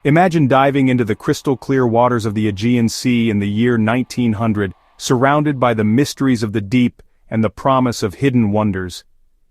Imagine diving into the crystal-clear waters of the Aegean Sea in the year 1900, surrounded by the mysteries of the deep and the promise of hidden wonders.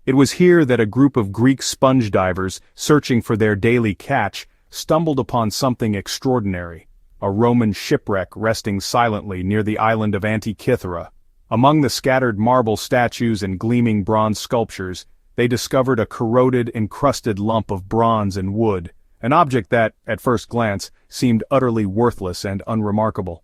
It was here that a group of Greek sponge divers, searching for their daily catch, stumbled upon something extraordinary: a Roman shipwreck resting silently near the island of Antikythera. Among the scattered marble statues and gleaming bronze sculptures, they discovered a corroded, encrusted lump of bronze and wood, an object that, at first glance, seemed utterly worthless and unremarkable.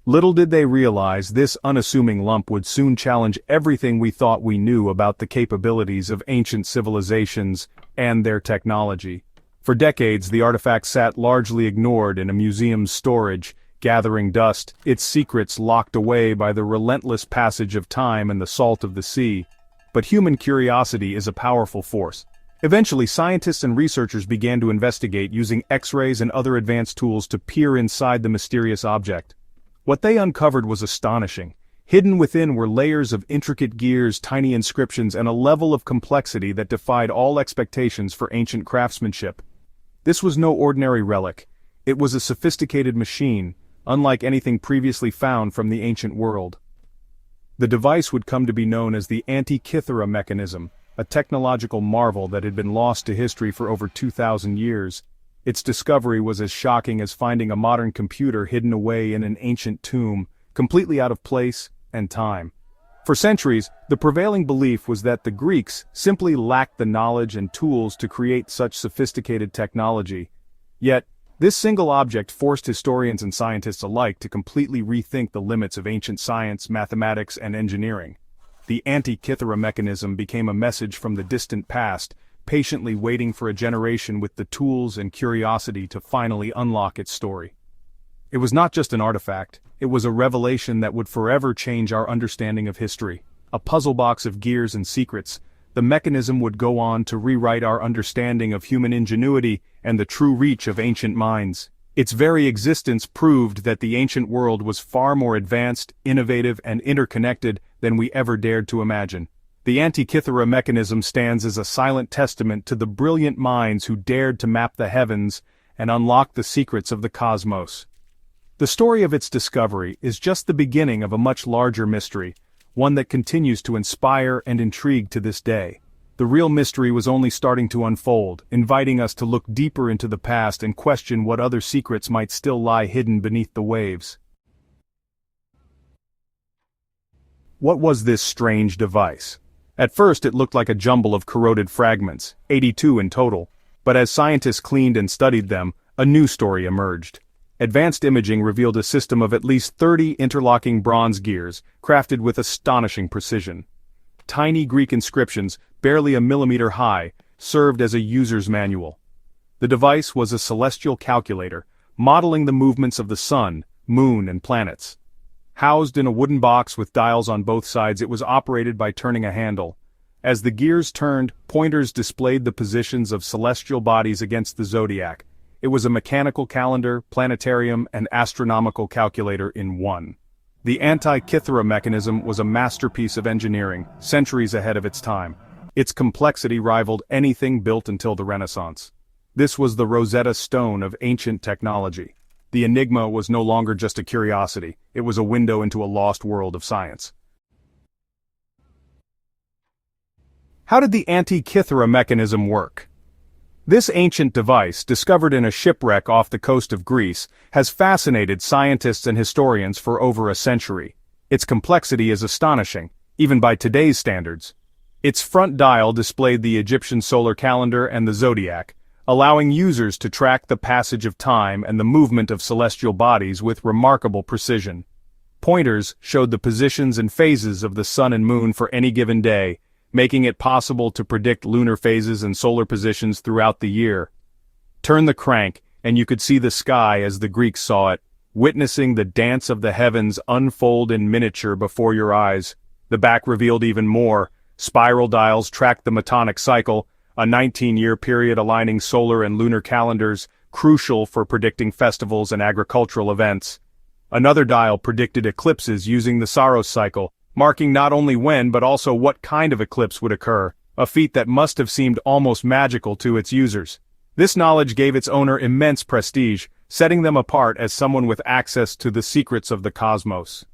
Little did they realize this unassuming lump would soon challenge everything we thought we knew about the capabilities of ancient civilizations and their technology. For decades, the artifact sat largely ignored in a museum's storage, gathering dust, its secrets locked away by the relentless passage of time and the salt of the sea. But human curiosity is a powerful force. Eventually, scientists and researchers began to investigate using X-rays and other advanced tools to peer inside the mysterious object. What they uncovered was astonishing. Hidden within were layers of intricate gears, tiny inscriptions, and a level of complexity that defied all expectations for ancient craftsmanship. This was no ordinary relic. It was a sophisticated machine, unlike anything previously found from the ancient world. The device would come to be known as the Antikythera Mechanism, a technological marvel that had been lost to history for over 2,000 years. Its discovery was as shocking as finding a modern computer hidden away in an ancient tomb, completely out of place and time. For centuries, the prevailing belief was that the Greeks simply lacked the knowledge and tools to create such sophisticated technology. Yet, this single object forced historians and scientists alike to completely rethink the limits of ancient science, mathematics, and engineering. The Antikythera Mechanism became a message from the distant past, patiently waiting for a generation with the tools and curiosity to finally unlock its story. It was not just an artifact, it was a revelation that would forever change our understanding of history. A puzzle box of gears and secrets, the mechanism would go on to rewrite our understanding of human ingenuity and the true reach of ancient minds. Its very existence proved that the ancient world was far more advanced, innovative, and interconnected than we ever dared to imagine. The Antikythera Mechanism stands as a silent testament to the brilliant minds who dared to map the heavens and unlock the secrets of the cosmos. The story of its discovery is just the beginning of a much larger mystery, one that continues to inspire and intrigue to this day. The real mystery was only starting to unfold, inviting us to look deeper into the past and question what other secrets might still lie hidden beneath the waves. What was this strange device? At first it looked like a jumble of corroded fragments, 82 in total, but as scientists cleaned and studied them, a new story emerged. Advanced imaging revealed a system of at least 30 interlocking bronze gears, crafted with astonishing precision. Tiny Greek inscriptions, barely a millimeter high, served as a user's manual. The device was a celestial calculator, modeling the movements of the sun, moon, and planets. Housed in a wooden box with dials on both sides, it was operated by turning a handle. As the gears turned, pointers displayed the positions of celestial bodies against the zodiac. It was a mechanical calendar, planetarium, and astronomical calculator in one. The Antikythera Mechanism was a masterpiece of engineering, centuries ahead of its time. Its complexity rivaled anything built until the Renaissance. This was the Rosetta Stone of ancient technology. The Enigma was no longer just a curiosity, it was a window into a lost world of science. How did the Antikythera Mechanism work? This ancient device, discovered in a shipwreck off the coast of Greece, has fascinated scientists and historians for over a century. Its complexity is astonishing, even by today's standards. Its front dial displayed the Egyptian solar calendar and the zodiac, allowing users to track the passage of time and the movement of celestial bodies with remarkable precision. Pointers showed the positions and phases of the sun and moon for any given day, making it possible to predict lunar phases and solar positions throughout the year. Turn the crank, and you could see the sky as the Greeks saw it, witnessing the dance of the heavens unfold in miniature before your eyes. The back revealed even more. Spiral dials tracked the Metonic cycle, a 19-year period aligning solar and lunar calendars, crucial for predicting festivals and agricultural events. Another dial predicted eclipses using the Saros cycle, marking not only when but also what kind of eclipse would occur, a feat that must have seemed almost magical to its users. This knowledge gave its owner immense prestige, setting them apart as someone with access to the secrets of the cosmos.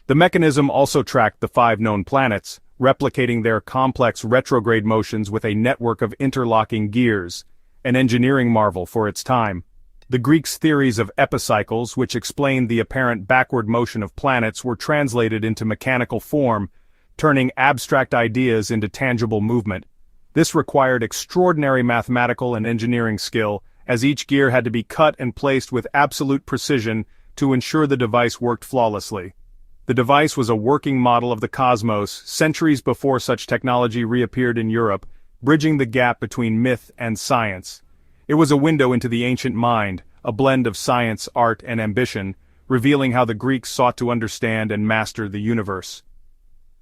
The mechanism also tracked the 5 known planets, replicating their complex retrograde motions with a network of interlocking gears, an engineering marvel for its time. The Greeks' theories of epicycles, which explained the apparent backward motion of planets, were translated into mechanical form, turning abstract ideas into tangible movement. This required extraordinary mathematical and engineering skill, as each gear had to be cut and placed with absolute precision to ensure the device worked flawlessly. The device was a working model of the cosmos, centuries before such technology reappeared in Europe, bridging the gap between myth and science. It was a window into the ancient mind, a blend of science, art, and ambition, revealing how the Greeks sought to understand and master the universe.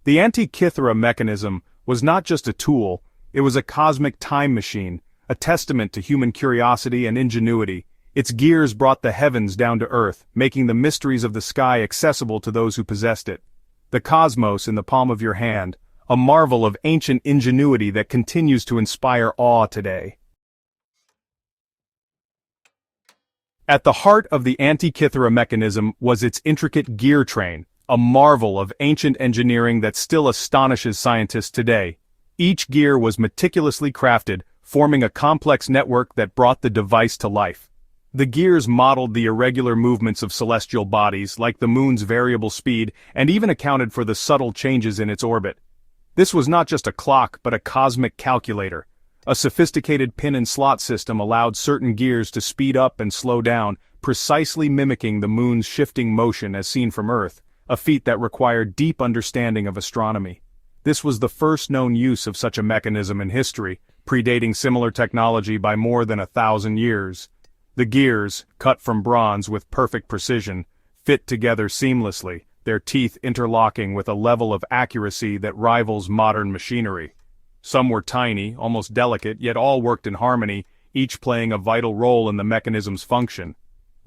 The Antikythera Mechanism was not just a tool, it was a cosmic time machine, a testament to human curiosity and ingenuity. Its gears brought the heavens down to earth, making the mysteries of the sky accessible to those who possessed it. The cosmos in the palm of your hand, a marvel of ancient ingenuity that continues to inspire awe today. At the heart of the Antikythera Mechanism was its intricate gear train, a marvel of ancient engineering that still astonishes scientists today. Each gear was meticulously crafted, forming a complex network that brought the device to life. The gears modeled the irregular movements of celestial bodies, like the moon's variable speed, and even accounted for the subtle changes in its orbit. This was not just a clock, but a cosmic calculator. A sophisticated pin and slot system allowed certain gears to speed up and slow down, precisely mimicking the moon's shifting motion as seen from Earth, a feat that required deep understanding of astronomy. This was the first known use of such a mechanism in history, predating similar technology by more than 1,000 years. The gears, cut from bronze with perfect precision, fit together seamlessly, their teeth interlocking with a level of accuracy that rivals modern machinery. Some were tiny, almost delicate, yet all worked in harmony, each playing a vital role in the mechanism's function.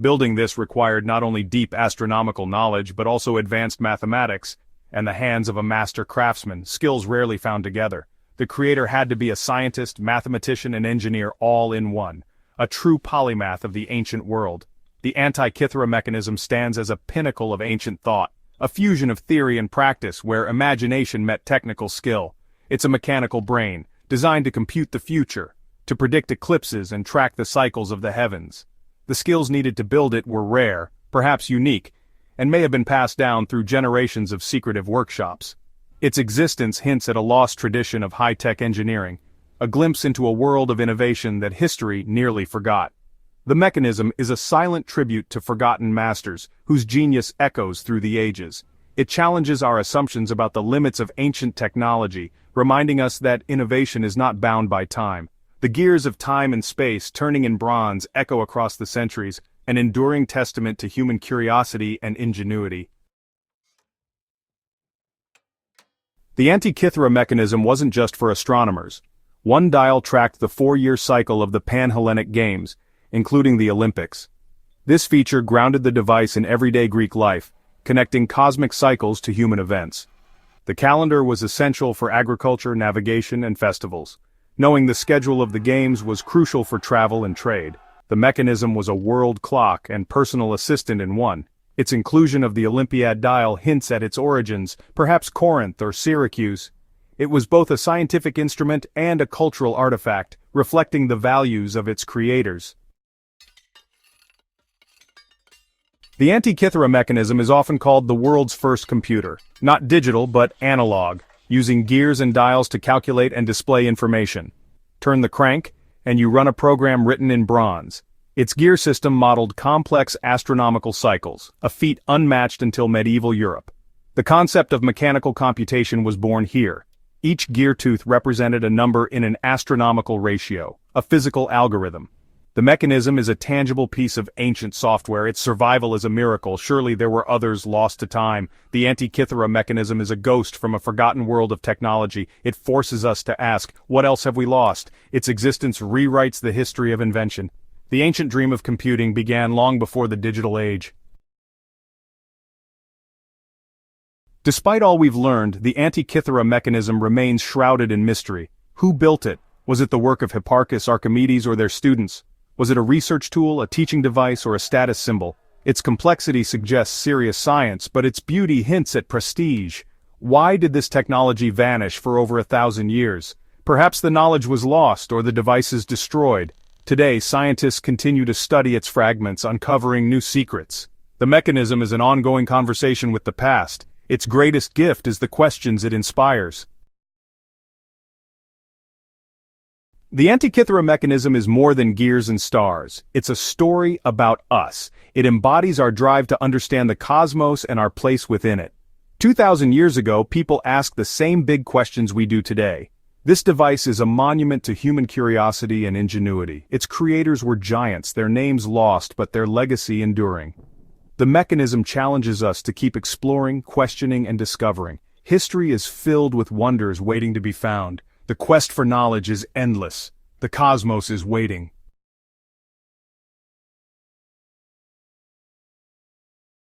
Building this required not only deep astronomical knowledge but also advanced mathematics, and the hands of a master craftsman, skills rarely found together. The creator had to be a scientist, mathematician, and engineer all in one. A true polymath of the ancient world. The Antikythera Mechanism stands as a pinnacle of ancient thought, a fusion of theory and practice where imagination met technical skill. It's a mechanical brain, designed to compute the future, to predict eclipses and track the cycles of the heavens. The skills needed to build it were rare, perhaps unique, and may have been passed down through generations of secretive workshops. Its existence hints at a lost tradition of high-tech engineering, a glimpse into a world of innovation that history nearly forgot. The mechanism is a silent tribute to forgotten masters, whose genius echoes through the ages. It challenges our assumptions about the limits of ancient technology, reminding us that innovation is not bound by time. The gears of time and space turning in bronze echo across the centuries, an enduring testament to human curiosity and ingenuity. The Antikythera Mechanism wasn't just for astronomers. One dial tracked the 4-year cycle of the Pan-Hellenic Games, including the Olympics. This feature grounded the device in everyday Greek life, connecting cosmic cycles to human events. The calendar was essential for agriculture, navigation, and festivals. Knowing the schedule of the games was crucial for travel and trade. The mechanism was a world clock and personal assistant in one. Its inclusion of the Olympiad dial hints at its origins, perhaps Corinth or Syracuse. It was both a scientific instrument and a cultural artifact, reflecting the values of its creators. The Antikythera Mechanism is often called the world's first computer, not digital but analog, using gears and dials to calculate and display information. Turn the crank, and you run a program written in bronze. Its gear system modeled complex astronomical cycles, a feat unmatched until medieval Europe. The concept of mechanical computation was born here. Each gear tooth represented a number in an astronomical ratio, a physical algorithm. The mechanism is a tangible piece of ancient software. Its survival is a miracle. Surely there were others lost to time. The Antikythera Mechanism is a ghost from a forgotten world of technology. It forces us to ask, what else have we lost? Its existence rewrites the history of invention. The ancient dream of computing began long before the digital age. Despite all we've learned, the Antikythera Mechanism remains shrouded in mystery. Who built it? Was it the work of Hipparchus, Archimedes, or their students? Was it a research tool, a teaching device, or a status symbol? Its complexity suggests serious science, but its beauty hints at prestige. Why did this technology vanish for over 1,000 years? Perhaps the knowledge was lost or the devices destroyed. Today, scientists continue to study its fragments, uncovering new secrets. The mechanism is an ongoing conversation with the past. Its greatest gift is the questions it inspires. The Antikythera Mechanism is more than gears and stars. It's a story about us. It embodies our drive to understand the cosmos and our place within it. 2,000 years ago, people asked the same big questions we do today. This device is a monument to human curiosity and ingenuity. Its creators were giants, their names lost, but their legacy enduring. The mechanism challenges us to keep exploring, questioning, and discovering. History is filled with wonders waiting to be found. The quest for knowledge is endless. The cosmos is waiting.